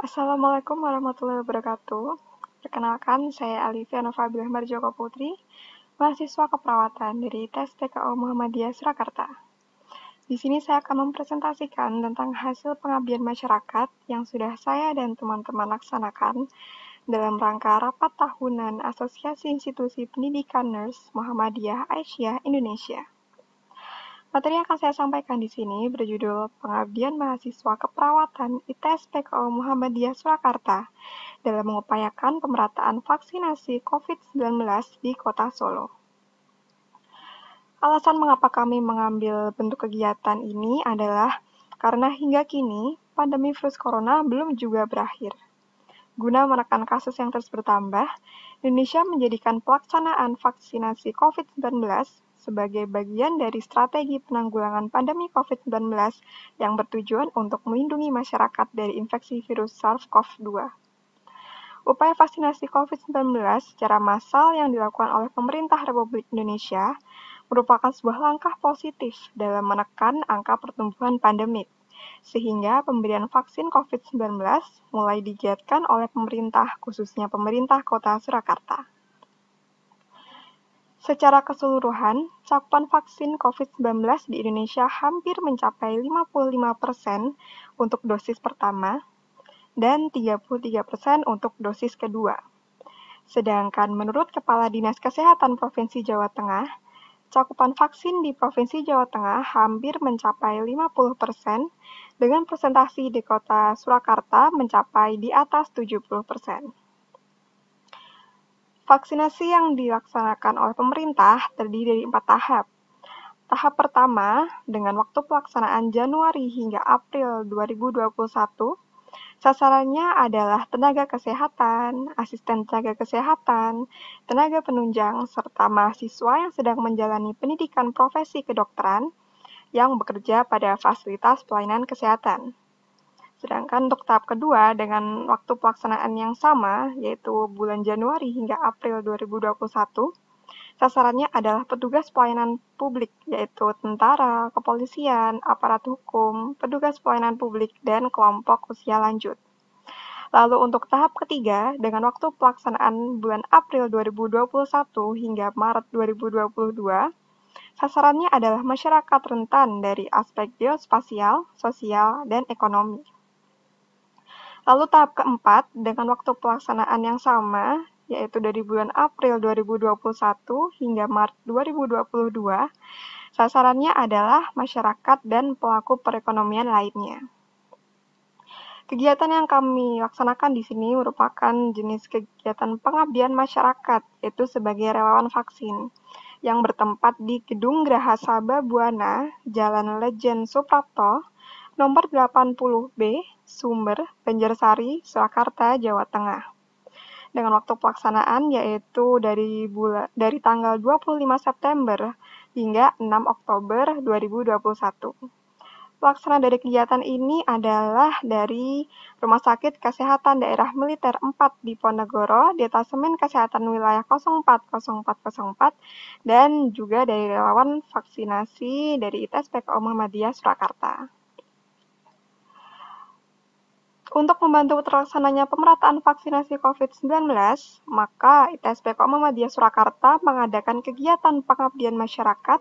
Assalamualaikum warahmatullahi wabarakatuh. Perkenalkan, saya Alifia Novabilah Marjoko Putri, mahasiswa keperawatan dari TSTKO Muhammadiyah Surakarta. Di sini saya akan mempresentasikan tentang hasil pengabdian masyarakat yang sudah saya dan teman-teman laksanakan dalam rangka rapat tahunan Asosiasi Institusi Pendidikan Nurse Muhammadiyah Aisyah Indonesia. Materi yang akan saya sampaikan di sini berjudul Pengabdian Mahasiswa Keperawatan ITS PKO Muhammadiyah Surakarta dalam mengupayakan pemerataan vaksinasi COVID-19 di Kota Solo. Alasan mengapa kami mengambil bentuk kegiatan ini adalah karena hingga kini pandemi virus corona belum juga berakhir. Guna menekan kasus yang terus bertambah, Indonesia menjadikan pelaksanaan vaksinasi COVID-19 sebagai bagian dari strategi penanggulangan pandemi COVID-19 yang bertujuan untuk melindungi masyarakat dari infeksi virus SARS-CoV-2. Upaya vaksinasi COVID-19 secara massal yang dilakukan oleh pemerintah Republik Indonesia merupakan sebuah langkah positif dalam menekan angka pertumbuhan pandemik, sehingga pemberian vaksin COVID-19 mulai digiatkan oleh pemerintah, khususnya pemerintah Kota Surakarta. Secara keseluruhan, cakupan vaksin COVID-19 di Indonesia hampir mencapai 55% untuk dosis pertama dan 33% untuk dosis kedua. Sedangkan menurut Kepala Dinas Kesehatan Provinsi Jawa Tengah, cakupan vaksin di Provinsi Jawa Tengah hampir mencapai 50% dengan presentasi di Kota Surakarta mencapai di atas 70%. Vaksinasi yang dilaksanakan oleh pemerintah terdiri dari 4 tahap. Tahap pertama, dengan waktu pelaksanaan Januari hingga April 2021, sasarannya adalah tenaga kesehatan, asisten tenaga kesehatan, tenaga penunjang, serta mahasiswa yang sedang menjalani pendidikan profesi kedokteran yang bekerja pada fasilitas pelayanan kesehatan. Sedangkan untuk tahap kedua dengan waktu pelaksanaan yang sama, yaitu bulan Januari hingga April 2021, sasarannya adalah petugas pelayanan publik, yaitu tentara, kepolisian, aparat hukum, petugas pelayanan publik, dan kelompok usia lanjut. Lalu untuk tahap ketiga, dengan waktu pelaksanaan bulan April 2021 hingga Maret 2022, sasarannya adalah masyarakat rentan dari aspek geospasial, sosial, dan ekonomi. Lalu tahap keempat, dengan waktu pelaksanaan yang sama, yaitu dari bulan April 2021 hingga Maret 2022, sasarannya adalah masyarakat dan pelaku perekonomian lainnya. Kegiatan yang kami laksanakan di sini merupakan jenis kegiatan pengabdian masyarakat, yaitu sebagai relawan vaksin, yang bertempat di Gedung Graha Sabah Buana, Jalan Lejen Suprapto, nomor 80B, Sumber, Banjarsari, Surakarta, Jawa Tengah. Dengan waktu pelaksanaan yaitu dari tanggal 25 September hingga 6 Oktober 2021. Pelaksanaan dari kegiatan ini adalah dari Rumah Sakit Kesehatan Daerah Militer 4 di Ponegoro, Detasemen Kesehatan Wilayah 040404, dan juga dari relawan vaksinasi dari ITS PKO Muhammadiyah Surakarta. Untuk membantu terlaksananya pemerataan vaksinasi COVID-19, maka ITS PKO Muhammadiyah Surakarta mengadakan kegiatan pengabdian masyarakat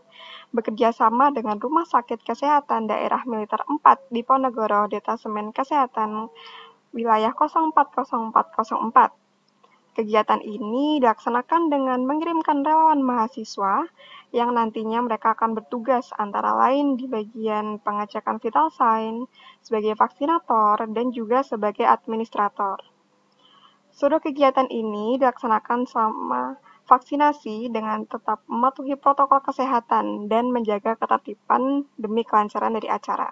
bekerja sama dengan Rumah Sakit Kesehatan Daerah Militer 4 di Ponegoro, Detasemen Kesehatan Wilayah 040404. Kegiatan ini dilaksanakan dengan mengirimkan relawan mahasiswa yang nantinya mereka akan bertugas antara lain di bagian pengecekan vital sign, sebagai vaksinator, dan juga sebagai administrator. Seluruh kegiatan ini dilaksanakan selama vaksinasi dengan tetap mematuhi protokol kesehatan dan menjaga ketertiban demi kelancaran dari acara.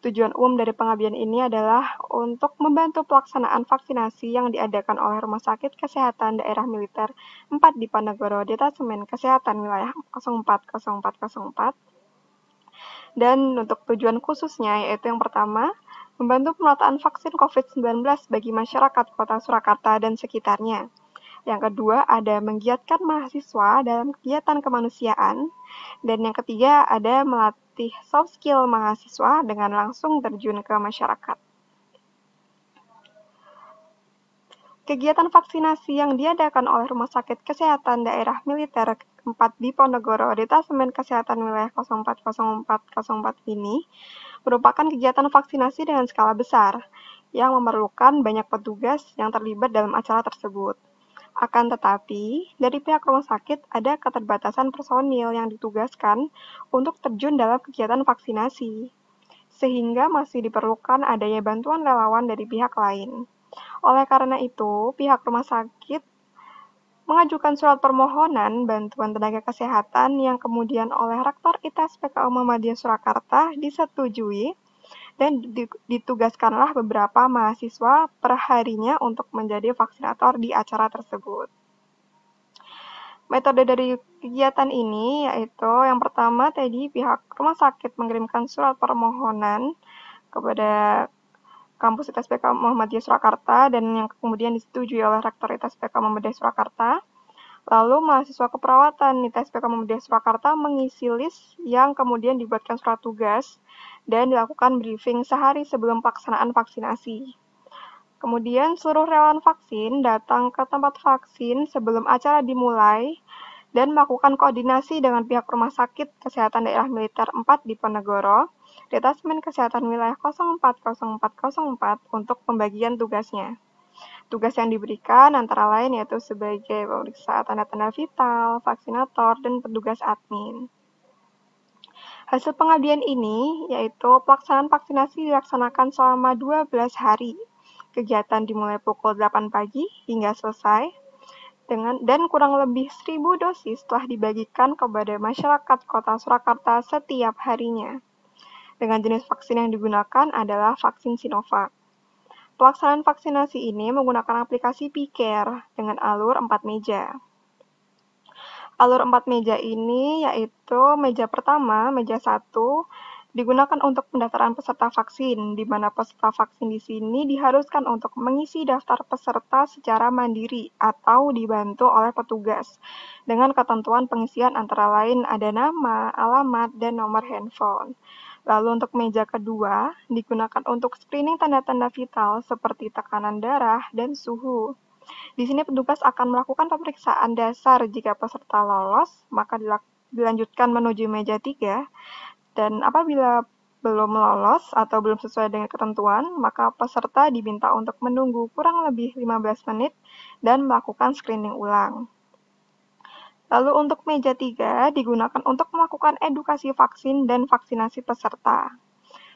Tujuan umum dari pengabdian ini adalah untuk membantu pelaksanaan vaksinasi yang diadakan oleh Rumah Sakit Kesehatan Daerah Militer 4 di Ponegoro, Detasemen Kesehatan Wilayah 040404. Dan untuk tujuan khususnya yaitu yang pertama, membantu pemerataan vaksin COVID-19 bagi masyarakat Kota Surakarta dan sekitarnya. Yang kedua, ada menggiatkan mahasiswa dalam kegiatan kemanusiaan. Dan yang ketiga, ada melatih soft skill mahasiswa dengan langsung terjun ke masyarakat. Kegiatan vaksinasi yang diadakan oleh Rumah Sakit Kesehatan Daerah Militer 4 Diponegoro Detasemen Kesehatan Wilayah 040404 ini merupakan kegiatan vaksinasi dengan skala besar yang memerlukan banyak petugas yang terlibat dalam acara tersebut. Akan tetapi, dari pihak rumah sakit ada keterbatasan personil yang ditugaskan untuk terjun dalam kegiatan vaksinasi, sehingga masih diperlukan adanya bantuan relawan dari pihak lain. Oleh karena itu, pihak rumah sakit mengajukan surat permohonan bantuan tenaga kesehatan yang kemudian oleh Rektor ITS PKU Muhammadiyah Surakarta disetujui dan ditugaskanlah beberapa mahasiswa per harinya untuk menjadi vaksinator di acara tersebut. Metode dari kegiatan ini yaitu yang pertama tadi pihak rumah sakit mengirimkan surat permohonan kepada kampus ITSPK Muhammadiyah Surakarta dan yang kemudian disetujui oleh Rektor ITSPK Muhammadiyah Surakarta. Lalu mahasiswa keperawatan ITSPK Muhammadiyah Surakarta mengisi list yang kemudian dibuatkan surat tugas dan dilakukan briefing sehari sebelum pelaksanaan vaksinasi. Kemudian seluruh relawan vaksin datang ke tempat vaksin sebelum acara dimulai dan melakukan koordinasi dengan pihak Rumah Sakit Kesehatan Daerah Militer 4 Diponegoro, Detasemen Kesehatan Wilayah 040404 untuk pembagian tugasnya. Tugas yang diberikan antara lain yaitu sebagai pemeriksa tanda-tanda vital, vaksinator, dan petugas admin. Hasil pengabdian ini yaitu pelaksanaan vaksinasi dilaksanakan selama 12 hari. Kegiatan dimulai pukul 8 pagi hingga selesai dan kurang lebih 1.000 dosis telah dibagikan kepada masyarakat Kota Surakarta setiap harinya. Dengan jenis vaksin yang digunakan adalah vaksin Sinovac. Pelaksanaan vaksinasi ini menggunakan aplikasi Picare dengan alur 4 meja. Alur 4 meja ini yaitu meja pertama, meja 1, digunakan untuk pendaftaran peserta vaksin, di mana peserta vaksin di sini diharuskan untuk mengisi daftar peserta secara mandiri atau dibantu oleh petugas, dengan ketentuan pengisian antara lain ada nama, alamat, dan nomor handphone. Lalu untuk meja kedua, digunakan untuk screening tanda-tanda vital seperti tekanan darah dan suhu. Di sini petugas akan melakukan pemeriksaan dasar jika peserta lolos, maka dilanjutkan menuju meja 3, dan apabila belum lolos atau belum sesuai dengan ketentuan, maka peserta diminta untuk menunggu kurang lebih 15 menit dan melakukan screening ulang. Lalu untuk meja 3 digunakan untuk melakukan edukasi vaksin dan vaksinasi peserta.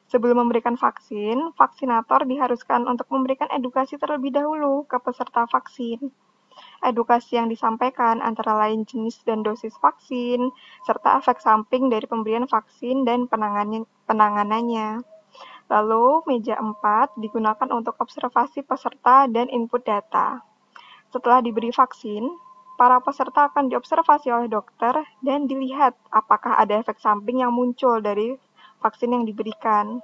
Sebelum memberikan vaksin, vaksinator diharuskan untuk memberikan edukasi terlebih dahulu ke peserta vaksin. Edukasi yang disampaikan antara lain jenis dan dosis vaksin, serta efek samping dari pemberian vaksin dan penanganannya. Lalu, meja 4 digunakan untuk observasi peserta dan input data. Setelah diberi vaksin, para peserta akan diobservasi oleh dokter dan dilihat apakah ada efek samping yang muncul dari vaksin yang diberikan.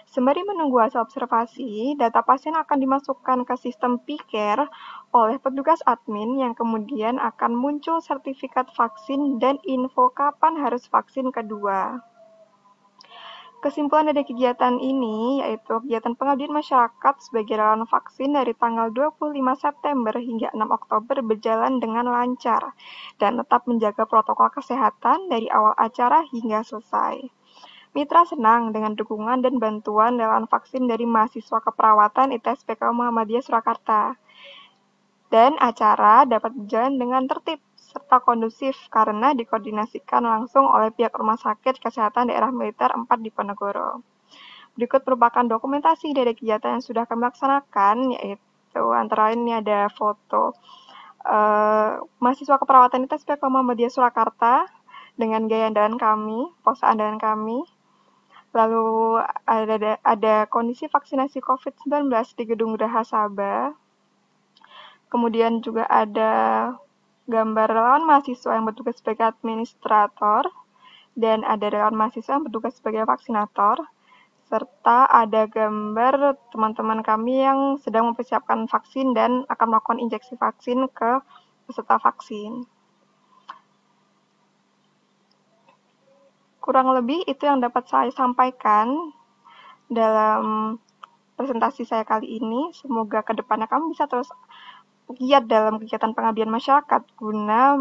Sembari menunggu hasil observasi, data pasien akan dimasukkan ke sistem Picare oleh petugas admin yang kemudian akan muncul sertifikat vaksin dan info kapan harus vaksin kedua. Kesimpulan dari kegiatan ini yaitu kegiatan pengabdian masyarakat sebagai relawan vaksin dari tanggal 25 September hingga 6 Oktober berjalan dengan lancar dan tetap menjaga protokol kesehatan dari awal acara hingga selesai. Mitra senang dengan dukungan dan bantuan relawan vaksin dari mahasiswa keperawatan ITSPK Muhammadiyah Surakarta. Dan acara dapat berjalan dengan tertib serta kondusif karena dikoordinasikan langsung oleh pihak Rumah Sakit Kesehatan Daerah Militer 4 Diponegoro. Berikut merupakan dokumentasi dari kegiatan yang sudah kami laksanakan, yaitu antara lain ini ada foto mahasiswa keperawatan ITSPK Muhammadiyah Surakarta dengan gaya andalan kami, pose andalan kami. Lalu ada kondisi vaksinasi COVID-19 di Gedung Geraha Sabah. Kemudian juga ada gambar relawan mahasiswa yang bertugas sebagai administrator, dan ada relawan mahasiswa yang bertugas sebagai vaksinator, serta ada gambar teman-teman kami yang sedang mempersiapkan vaksin dan akan melakukan injeksi vaksin ke peserta vaksin. Kurang lebih itu yang dapat saya sampaikan dalam presentasi saya kali ini. Semoga kedepannya kamu bisa terus giat dalam kegiatan pengabdian masyarakat guna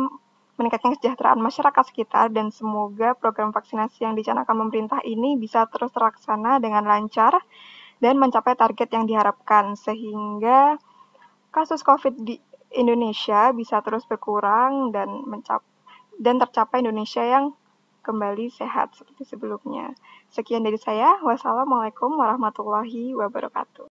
meningkatkan kesejahteraan masyarakat sekitar, dan semoga program vaksinasi yang dicanangkan pemerintah ini bisa terus terlaksana dengan lancar dan mencapai target yang diharapkan, sehingga kasus COVID di Indonesia bisa terus berkurang dan tercapai Indonesia yang kembali sehat seperti sebelumnya. Sekian dari saya. Wassalamualaikum warahmatullahi wabarakatuh.